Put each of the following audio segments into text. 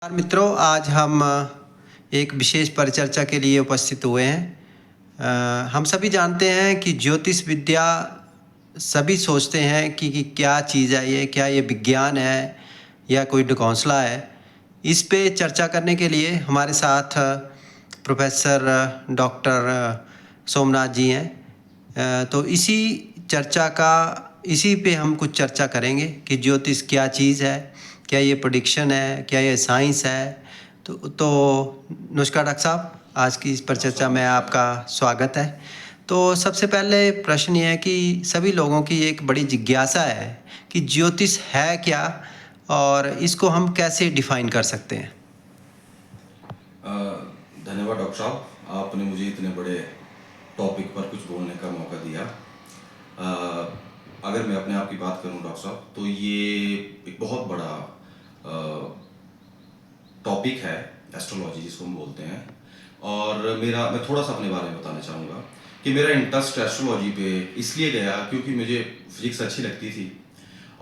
नमस्कार मित्रों, आज हम एक विशेष परिचर्चा के लिए उपस्थित हुए हैं। हम सभी जानते हैं कि ज्योतिष विद्या, सभी सोचते हैं कि क्या चीज़ है ये, क्या ये विज्ञान है या कोई ढकोंसला है। इस पे चर्चा करने के लिए हमारे साथ प्रोफेसर डॉक्टर सोमनाथ जी हैं। तो इसी पे हम कुछ चर्चा करेंगे कि ज्योतिष क्या चीज़ है, क्या ये प्रेडिक्शन है, क्या ये साइंस है। तो नमस्कार डॉक्टर साहब, आज की इस परिचर्चा में आपका स्वागत है। तो सबसे पहले प्रश्न ये है कि सभी लोगों की एक बड़ी जिज्ञासा है कि ज्योतिष है क्या और इसको हम कैसे डिफाइन कर सकते हैं। धन्यवाद डॉक्टर साहब, आपने मुझे इतने बड़े टॉपिक पर कुछ बोलने का मौका दिया। अगर मैं अपने आप की बात करूं डॉक्टर साहब, तो ये एक बहुत बड़ा टॉपिक है एस्ट्रोलॉजी जिसको हम बोलते हैं। और मैं थोड़ा सा अपने बारे में बताना चाहूँगा कि मेरा इंटरेस्ट एस्ट्रोलॉजी पे इसलिए गया क्योंकि मुझे फिजिक्स अच्छी लगती थी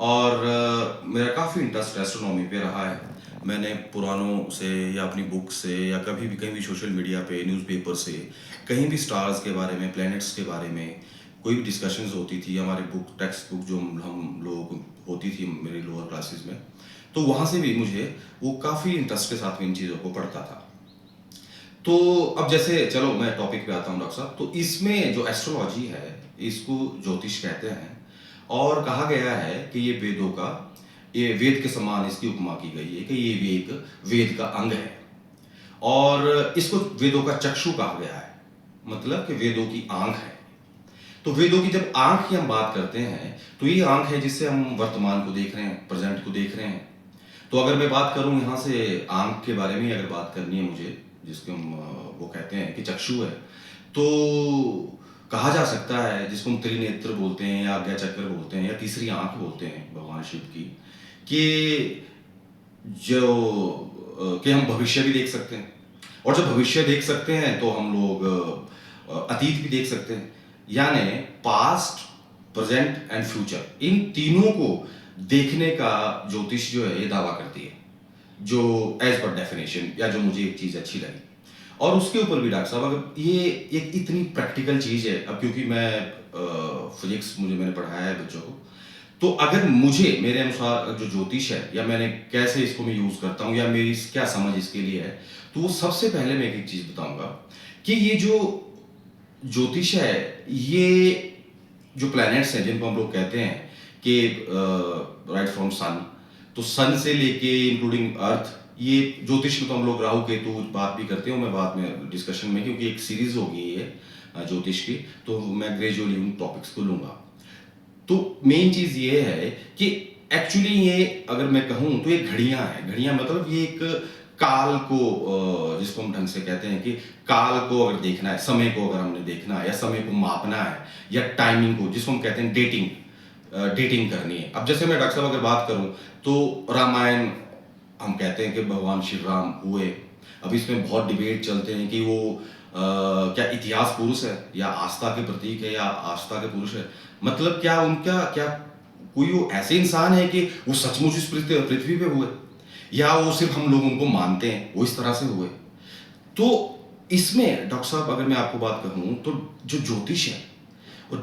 और मेरा काफ़ी इंटरेस्ट एस्ट्रोनॉमी पे रहा है। मैंने पुरानों से या अपनी बुक से या कभी भी कहीं भी सोशल मीडिया पे, न्यूज़पेपर से, कहीं भी स्टार्स के बारे में, प्लैनेट्स के बारे में कोई भी डिस्कशंस होती थी, हमारे टेक्स्ट बुक जो हम लोग होती थी मेरे लोअर क्लासेस में, तो वहाँ से भी मुझे वो काफ़ी इंटरेस्ट के साथ में इन चीज़ों को पढ़ता था। तो अब जैसे चलो मैं टॉपिक पे आता हूँ डॉक्टर साहब। तो इसमें जो एस्ट्रोलॉजी है, इसको ज्योतिष कहते हैं और कहा गया है कि ये वेद के समान इसकी उपमा की गई है कि ये वेद का अंग है और इसको वेदों का चक्षु कहा गया है, मतलब कि वेदों की आंख है। तो वेदों की जब आंख की हम बात करते हैं तो ये आंख है जिससे हम वर्तमान को देख रहे हैं, प्रेजेंट को देख रहे हैं। तो अगर मैं बात करूं यहाँ से आंख के बारे में, अगर बात करनी है मुझे, जिसको हम वो कहते हैं कि चक्षु है, तो कहा जा सकता है, जिसको हम त्रिनेत्र बोलते हैं या आज्ञा चक्र बोलते हैं या तीसरी आंख बोलते हैं भगवान शिव की, कि कि हम भविष्य भी देख सकते हैं। और जब भविष्य देख सकते हैं तो हम लोग अतीत भी देख सकते हैं, यानी पास्ट, प्रेजेंट एंड फ्यूचर, इन तीनों को देखने का ज्योतिष जो है ये दावा करती है, जो एज पर डेफिनेशन, या जो मुझे एक चीज़ अच्छी लगी। और उसके ऊपर भी डॉक्टर साहब, अगर ये एक इतनी प्रैक्टिकल चीज़ है, अब क्योंकि मैं फिजिक्स मैंने पढ़ाया है बच्चों को, तो अगर मुझे मेरे अनुसार जो ज्योतिष है या मैंने कैसे इसको मैं यूज़ करता हूँ या मेरी क्या समझ इसके लिए है, तो वो सबसे पहले मैं एक चीज़ बताऊंगा कि ये जो ज्योतिष है, ये जो प्लैनेट्स हैं जिनको हम लोग कहते हैं कि राइट फ्रॉम सन, तो सन से लेके इंक्लूडिंग अर्थ, ये ज्योतिष में तो हम लोग राहु केतु बात भी करते हैं, मैं बाद में डिस्कशन में, क्योंकि एक सीरीज होगी ये ज्योतिष की, तो मैं ग्रेजुअली उन टॉपिक्स को लूंगा। तो मेन चीज ये है कि एक्चुअली ये अगर मैं कहूं तो ये घड़ियां हैं। घड़ियां मतलब ये एक काल को, जिसको हम ढंग से कहते हैं कि काल को अगर देखना है, समय को अगर हमने देखना है या समय को मापना है, या टाइमिंग को, जिसको हम कहते हैं डेटिंग करनी है। अब जैसे मैं डॉक्टर साहब अगर बात करूं तो रामायण हम कहते हैं कि भगवान श्री राम हुए। अब इसमें बहुत डिबेट चलते हैं कि वो क्या इतिहास पुरुष है या आस्था के प्रतीक है या आस्था के पुरुष है, मतलब क्या उनका क्या कोई वो ऐसे इंसान है कि वो सचमुच इस पृथ्वी पे हुए, या वो सिर्फ हम लोग उनको मानते हैं वो इस तरह से हुए। तो इसमें डॉक्टर साहब अगर मैं आपको बात कहूं तो जो ज्योतिष है और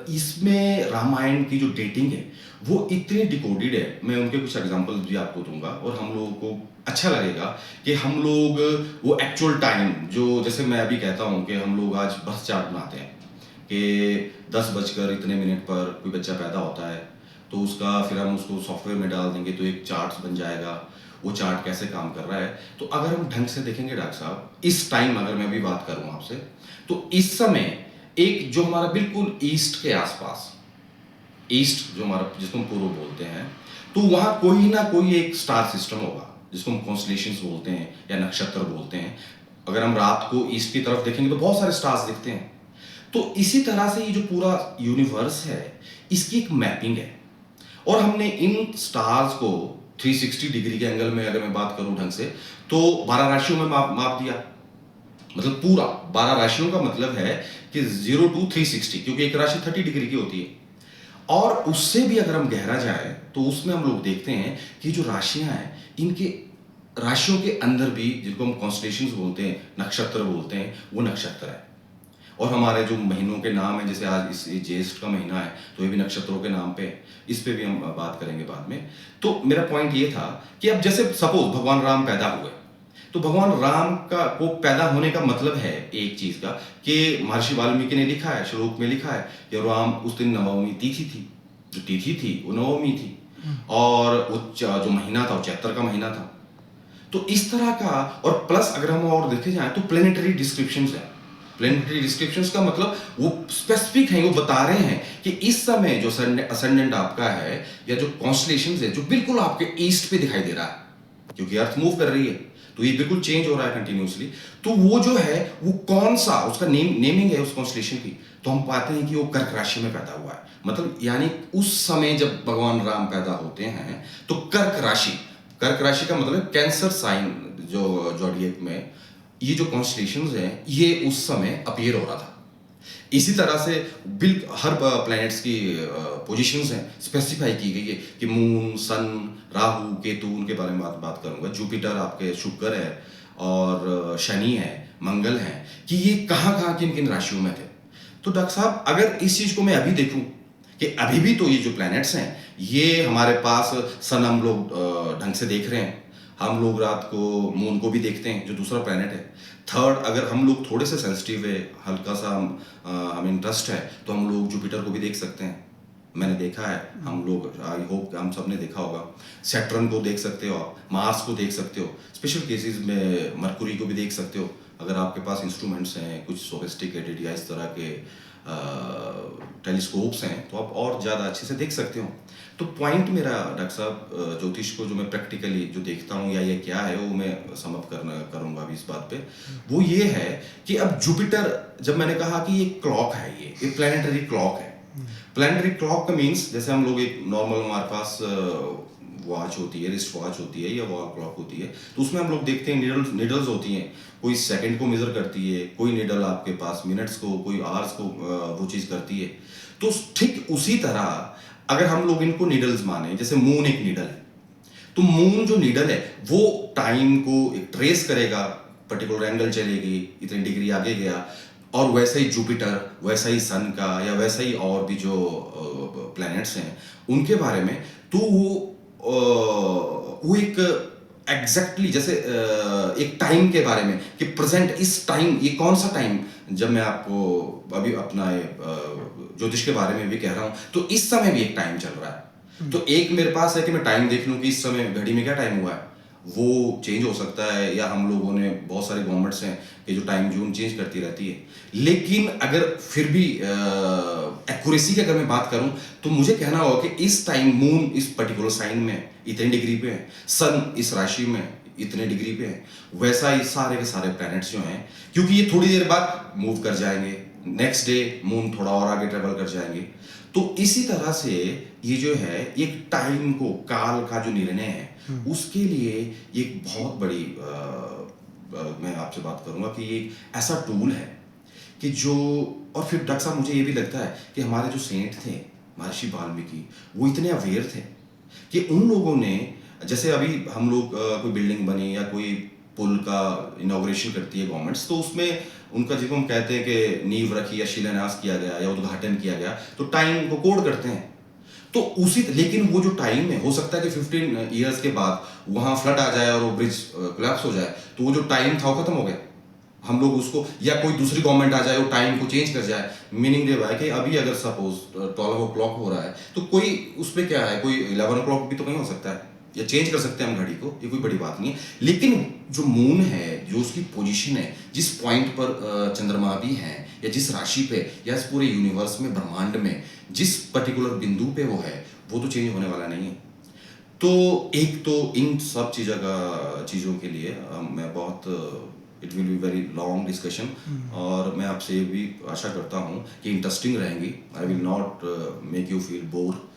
इसमें रामायण की जो डेटिंग है वो इतनी डिकोडेड है, मैं उनके कुछ एग्जांपल भी आपको दूंगा और हम लोगों को अच्छा लगेगा कि हम लोग वो एक्चुअल टाइम, जो जैसे मैं अभी कहता हूँ कि हम लोग आज बर्थ चार्ट बनाते हैं कि 10 बजकर इतने मिनट पर कोई बच्चा पैदा होता है, तो उसका फिर हम उसको सॉफ्टवेयर में डाल देंगे तो एक चार्ट बन जाएगा, वो चार्ट कैसे काम कर रहा है। तो अगर हम ढंग से देखेंगे डॉक्टर साहब, इस टाइम अगर मैं भी बात करूँ आपसे, तो इस समय एक जो हमारा बिल्कुल ईस्ट के आसपास, ईस्ट जो हमारा जिसको हम पूर्व बोलते हैं, तो वहां कोई ना कोई एक स्टार सिस्टम होगा जिसको हम कॉन्स्टलेशंस बोलते हैं या नक्षत्र बोलते हैं। अगर हम रात को ईस्ट की तरफ देखेंगे तो बहुत सारे स्टार्स दिखते हैं। तो इसी तरह से ये जो पूरा यूनिवर्स है इसकी एक मैपिंग है, और हमने इन स्टार्स को 360 डिग्री के एंगल में अगर मैं बात करूं ढंग से, तो 12 राशियों में माप दिया। मतलब पूरा 12 राशियों का मतलब है कि 0 to 360, क्योंकि एक राशि 30 डिग्री की होती है। और उससे भी अगर हम गहरा जाए तो उसमें हम लोग देखते हैं कि जो राशियां हैं इनके राशियों के अंदर भी जिनको हम कॉन्स्टलेशंस बोलते हैं, नक्षत्र बोलते हैं, वो नक्षत्र है। और हमारे जो महीनों के नाम हैं, जैसे आज इस ये ज्येष्ठ का महीना है तो ये भी नक्षत्रों के नाम पे है। इस पे भी हम बात करेंगे बाद में। तो मेरा पॉइंट ये था कि अब जैसे सपोज भगवान राम पैदा हुए, तो भगवान राम का को पैदा होने का मतलब है एक चीज का कि महर्षि वाल्मीकि ने लिखा है, श्लोक में लिखा है कि राम उस दिन नवमी तिथि थी, जो तिथि थी वो नवमी थी, और वो जो महीना था वो चैत्र का महीना था। तो इस तरह का, और प्लस अगर हम और देखे जाए तो प्लेनेटरी डिस्क्रिप्शंस है। प्लेनेटरी डिस्क्रिप्शंस का मतलब वो स्पेसिफिक हैं, वो बता रहे हैं कि इस समय जो असेंडेंट आपका है या जो कॉन्स्टलेशंस है जो बिल्कुल आपके ईस्ट पे दिखाई दे रहा है, क्योंकि अर्थ मूव कर रही है तो ये बिल्कुल चेंज हो रहा है कंटिन्यूसली। तो वो जो है वो कौन सा उसका नेमिंग है उस कॉन्स्टलेशन की, तो हम पाते हैं कि वो कर्क राशि में पैदा हुआ है। मतलब यानी उस समय जब भगवान राम पैदा होते हैं तो कर्क राशि का मतलब कैंसर साइन जो जॉडिएक में ये जो कॉन्स्टलेशंस हैं ये उस समय अपीयर हो रहा था। इसी तरह से हर प्लैनेट्स की पोजीशंस हैं स्पेसिफाई की गई है कि मून, सन, राहु, केतु, उनके बारे में बात करूंगा। जुपिटर आपके शुक्र है और शनि है, मंगल है, कि ये कहाँ किन किन राशियों में थे। तो डॉक्टर साहब अगर इस चीज को मैं अभी देखूं कि अभी भी तो ये जो प्लैनेट्स हैं ये हमारे पास, सन हम लोग ढंग से देख रहे हैं, हम लोग रात को मून को भी देखते हैं जो दूसरा प्लैनेट है। थर्ड, अगर हम लोग थोड़े से सेंसिटिव है, हल्का सा हमें इंटरेस्ट है तो हम लोग जुपिटर को भी देख सकते हैं। मैंने देखा है, हम लोग, आई होप हम सब ने देखा होगा। सैटर्न को देख सकते हो आप, मार्स को देख सकते हो, स्पेशल केसेस में मरकुरी को भी देख सकते हो अगर आपके पास इंस्ट्रूमेंट्स हैं कुछ सोफिस्टिकेटेड या इस तरह के टेलीस्कोप्स हैं तो आप और ज़्यादा अच्छे से देख सकते हो। तो पॉइंट मेरा डॉक्टर साहब ज्योतिष को जो मैं प्रैक्टिकली जो देखता हूँ या ये क्या है वो मैं समअप करूँगा अभी इस बात पे, वो ये है कि अब जुपिटर, जब मैंने कहा कि ये क्लॉक है, ये प्लानिटरी क्लॉक है। प्लानिटरी क्लॉक का मीन्स जैसे हम लोग एक नॉर्मल हमारे पास वॉच होती है, रिस्ट वॉच होती है या वॉल क्लॉक होती है, तो उसमें हम लोग देखते हैं निडल्स होती हैं, कोई सेकंड को मेजर करती है, कोई निडल आपके पास मिनट्स को, कोई आवर्स को वो चीज़ करती है। तो ठीक उसी तरह अगर हम लोग इनको निडल्स माने, जैसे मून एक निडल है, तो मून जो निडल है वो टाइम को एक ट्रेस करेगा, पर्टिकुलर एंगल चलेगी, इतनी डिग्री आगे गया, और वैसे ही जुपिटर, वैसा ही सन का, या वैसा ही और भी जो प्लैनेट्स हैं उनके बारे में, तो वो एक एग्जैक्टली जैसे एक टाइम के बारे में कि प्रेजेंट इस टाइम, ये कौन सा टाइम, जब मैं आपको अभी अपना ज्योतिष के बारे में भी कह रहा हूँ तो इस समय भी एक टाइम चल रहा है। तो एक मेरे पास है कि मैं टाइम देख लूँ कि इस समय घड़ी में क्या टाइम हुआ है, वो चेंज हो सकता है, या हम लोगों ने बहुत सारे गवर्नमेंट्स हैं कि जो टाइम जोन चेंज करती रहती है। लेकिन अगर फिर भी एक्यूरेसी की अगर मैं बात करूं तो मुझे कहना होगा कि इस टाइम मून इस पर्टिकुलर साइन में इतने डिग्री पे है, सन इस राशि में इतने डिग्री पे है, वैसा ही सारे के सारे प्लैनेट्स जो हैं, क्योंकि ये थोड़ी देर बाद मूव कर जाएंगे, नेक्स्ट डे मून थोड़ा और आगे ट्रेवल कर जाएंगे। तो इसी तरह से ये जो है एक टाइम को, काल का जो निर्णय है उसके लिए एक बहुत बड़ी मैं आपसे बात करूंगा कि ये ऐसा टूल है कि जो, और फिर डॉक्टर साहब मुझे ये भी लगता है कि हमारे जो सेंट थे महर्षि वाल्मीकि, वो इतने अवेयर थे कि उन लोगों ने, जैसे अभी हम लोग कोई बिल्डिंग बनी या कोई पुल का इनॉग्रेशन करती है गवर्नमेंट्स, तो उसमें उनका जिसको हम कहते हैं कि नींव रखी या शिलान्यास किया गया या उद्घाटन किया गया, तो टाइम को कोड करते हैं। तो उसी, लेकिन वो जो टाइम है, हो सकता है कि 15 ईयर्स के बाद वहाँ फ्लड आ जाए और वो ब्रिज कोलैप्स हो जाए, तो वो जो टाइम था वो खत्म हो गया। हम लोग उसको, या कोई दूसरी गवर्नमेंट आ जाए वो टाइम को चेंज कर जाए। मीनिंग ये है कि अभी अगर सपोज 12 o'clock हो रहा है तो कोई उस पर क्या है, कोई 11 o'clock भी तो कहीं हो सकता है, या चेंज कर सकते हैं हम घड़ी को, ये कोई बड़ी बात नहीं है। लेकिन जो मून है, जो उसकी पोजीशन है, जिस पॉइंट पर चंद्रमा भी है, या जिस राशि पे, या इस पूरे यूनिवर्स में, ब्रह्मांड में जिस पर्टिकुलर बिंदु पे वो है, वो तो चेंज होने वाला नहीं है। तो एक तो इन सब चीज़ों के लिए मैं बहुत, it will be very long discussion, और मैं आपसे ये भी आशा करता हूँ कि इंटरेस्टिंग रहेंगी। I will not make you feel bore,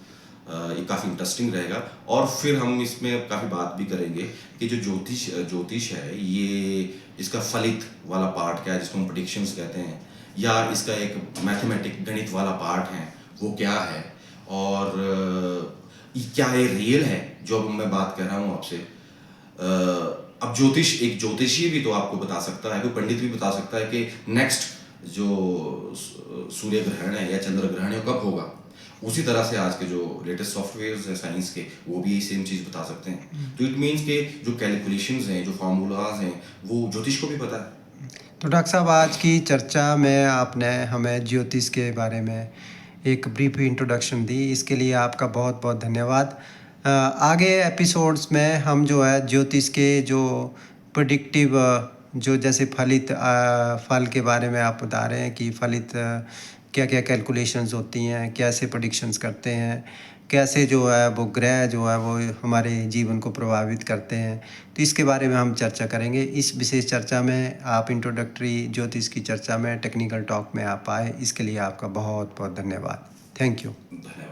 ये काफ़ी इंटरेस्टिंग रहेगा। और फिर हम इसमें काफ़ी बात भी करेंगे कि जो ज्योतिष है, ये इसका फलित वाला पार्ट क्या है, जिसको हम प्रेडिक्शंस कहते हैं, या इसका एक मैथमेटिक गणित वाला पार्ट है, वो क्या है, और क्या ये रियल है जो अब मैं बात कर रहा हूँ आपसे। अब एक ज्योतिषी भी तो आपको बता सकता है, कोई पंडित भी बता सकता है कि नेक्स्ट जो सूर्य ग्रहण है या चंद्र ग्रहण है वो कब होगा। उसी तरह से आज के जो लेटेस्ट सॉफ्टवेयर्स हैं साइंस के, वो भी यही सेम चीज़ बता सकते हैं। तो इट मीन्स के जो कैलकुलेशंस हैं, जो फार्मूलाज हैं, वो ज्योतिष को भी पता है। तो डॉक्टर साहब, आज की चर्चा में आपने हमें ज्योतिष के बारे में एक ब्रीफ इंट्रोडक्शन दी, इसके लिए आपका बहुत बहुत धन्यवाद। आगे एपिसोड्स में हम जो है ज्योतिष के जो प्रेडिक्टिव जो जैसे फल के बारे में आप बता रहे हैं कि फलित क्या क्या कैलकुलेशंस होती हैं, कैसे प्रेडिक्शंस करते हैं, कैसे जो है वो ग्रह जो है वो हमारे जीवन को प्रभावित करते हैं, तो इसके बारे में हम चर्चा करेंगे। इस विशेष चर्चा में आप इंट्रोडक्टरी ज्योतिष की चर्चा में टेक्निकल टॉक में आप आए, इसके लिए आपका बहुत बहुत धन्यवाद। Thank you. धन्यवाद।